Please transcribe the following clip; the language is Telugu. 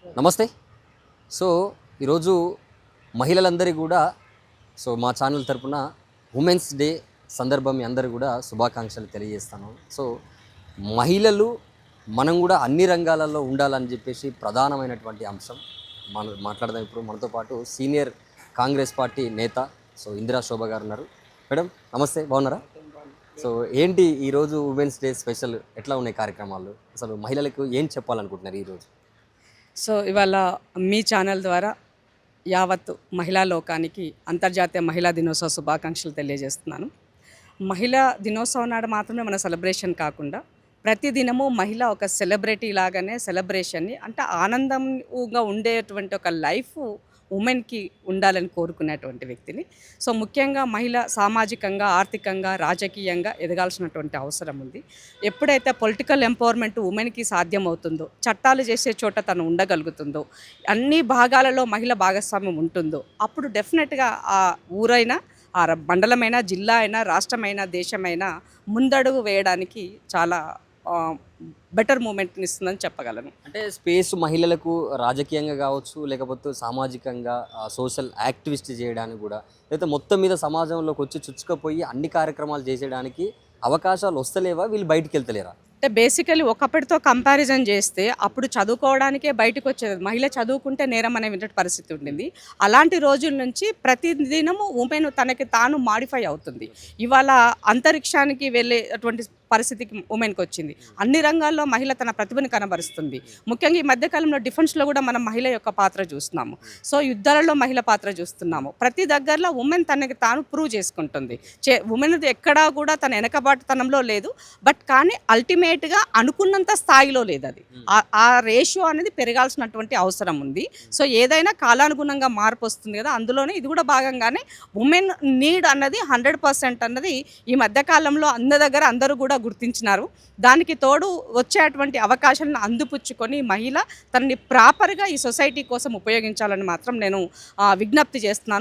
నమస్తే. సో, ఈరోజు మహిళలందరికీ కూడా మా ఛానల్ తరపున ఉమెన్స్ డే సందర్భం మీ అందరూ కూడా శుభాకాంక్షలు తెలియజేస్తాను. సో, మహిళలు మనం కూడా అన్ని రంగాలలో ఉండాలని చెప్పేసి ప్రధానమైనటువంటి అంశం. మనం మాట్లాడదాం ఇప్పుడు. మనతో పాటు సీనియర్ కాంగ్రెస్ పార్టీ నేత ఇందిరా శోభ గారు ఉన్నారు. మేడం నమస్తే, బాగున్నారా? సో ఏంటి ఈరోజు ఉమెన్స్ డే స్పెషల్, ఎట్లా ఉన్నాయి కార్యక్రమాలు? అసలు మహిళలకు ఏం చెప్పాలనుకుంటున్నారు ఈరోజు? ఇవాళ మీ ఛానల్ ద్వారా యావత్ మహిళా లోకానికి అంతర్జాతీయ మహిళా దినోత్సవ శుభాకాంక్షలు తెలియజేస్తున్నాను. మహిళా దినోత్సవం నాడు మాత్రమే మన సెలబ్రేషన్ కాకుండా ప్రతి దినము మహిళ ఒక సెలబ్రిటీ లాగానే సెలబ్రేషన్ని అంటే ఆనందంగా ఉండేటువంటి ఒక లైఫ్ ఉమెన్కి ఉండాలని కోరుకునేటువంటి వ్యక్తిని. ముఖ్యంగా మహిళ సామాజికంగా, ఆర్థికంగా, రాజకీయంగా ఎదగాల్సినటువంటి అవసరం ఉంది. ఎప్పుడైతే పొలిటికల్ ఎంపవర్మెంట్ ఉమెన్కి సాధ్యమవుతుందో, చట్టాలు చేసే చోట తను ఉండగలుగుతుందో, అన్ని భాగాలలో మహిళ భాగస్వామ్యం ఉంటుందో, అప్పుడు డెఫినెట్గా ఆ ఊరైనా, ఆ మండలమైనా, జిల్లా అయినా, రాష్ట్రమైనా, దేశమైనా ముందడుగు వేయడానికి చాలా బెటర్ మూమెంట్ని ఇస్తుందని చెప్పగలను. అంటే స్పేస్ మహిళలకు రాజకీయంగా కావచ్చు, లేకపోతే సామాజికంగా సోషల్ యాక్టివిస్ట్ చేయడానికి కూడా, లేకపోతే మొత్తం మీద సమాజంలోకి వచ్చి చుచ్చుకపోయి అన్ని కార్యక్రమాలు చేసేయడానికి అవకాశాలు వస్తలేవా? వీళ్ళు బయటికి వెళ్తలేరా? అంటే బేసికలీ ఒకప్పటితో కంపారిజన్ చేస్తే అప్పుడు చదువుకోవడానికే బయటకు వచ్చేది. మహిళ చదువుకుంటే నేరం అనే పరిస్థితి ఉండింది. అలాంటి రోజుల నుంచి ప్రతిదినము ఉమెన్ తనకి తాను మాడిఫై అవుతుంది. ఇవాళ అంతరిక్షానికి వెళ్ళేటువంటి పరిస్థితికి ఉమెన్కి వచ్చింది. అన్ని రంగాల్లో మహిళ తన ప్రతిభను కనబరుస్తుంది. ముఖ్యంగా ఈ మధ్యకాలంలో డిఫెన్స్లో కూడా మనం మహిళ యొక్క పాత్ర చూస్తున్నాము. యుద్ధాలలో మహిళ పాత్ర చూస్తున్నాము. ప్రతి దగ్గరలో ఉమెన్ తనకి తాను ప్రూవ్ చేసుకుంటుంది. ఉమెన్ ఎక్కడా కూడా తన వెనకబాటుతనంలో లేదు. బట్ కానీ అల్టిమేట్గా అనుకున్నంత స్థాయిలో లేదు. అది ఆ రేషియో అనేది పెరగాల్సినటువంటి అవసరం ఉంది. ఏదైనా కాలానుగుణంగా మార్పు వస్తుంది కదా, అందులోనే ఇది కూడా భాగంగానే ఉమెన్ నీడ్ అన్నది 100% అన్నది ఈ మధ్యకాలంలో అందరూ కూడా గుర్తించినారు. దానికి తోడు వచ్చేటువంటి అవకాశాలను అందిపుచ్చుకొని మహిళ తనని ప్రాపర్గా ఈ సొసైటీ కోసం ఉపయోగించాలని మాత్రం నేను విజ్ఞప్తి చేస్తున్నాను.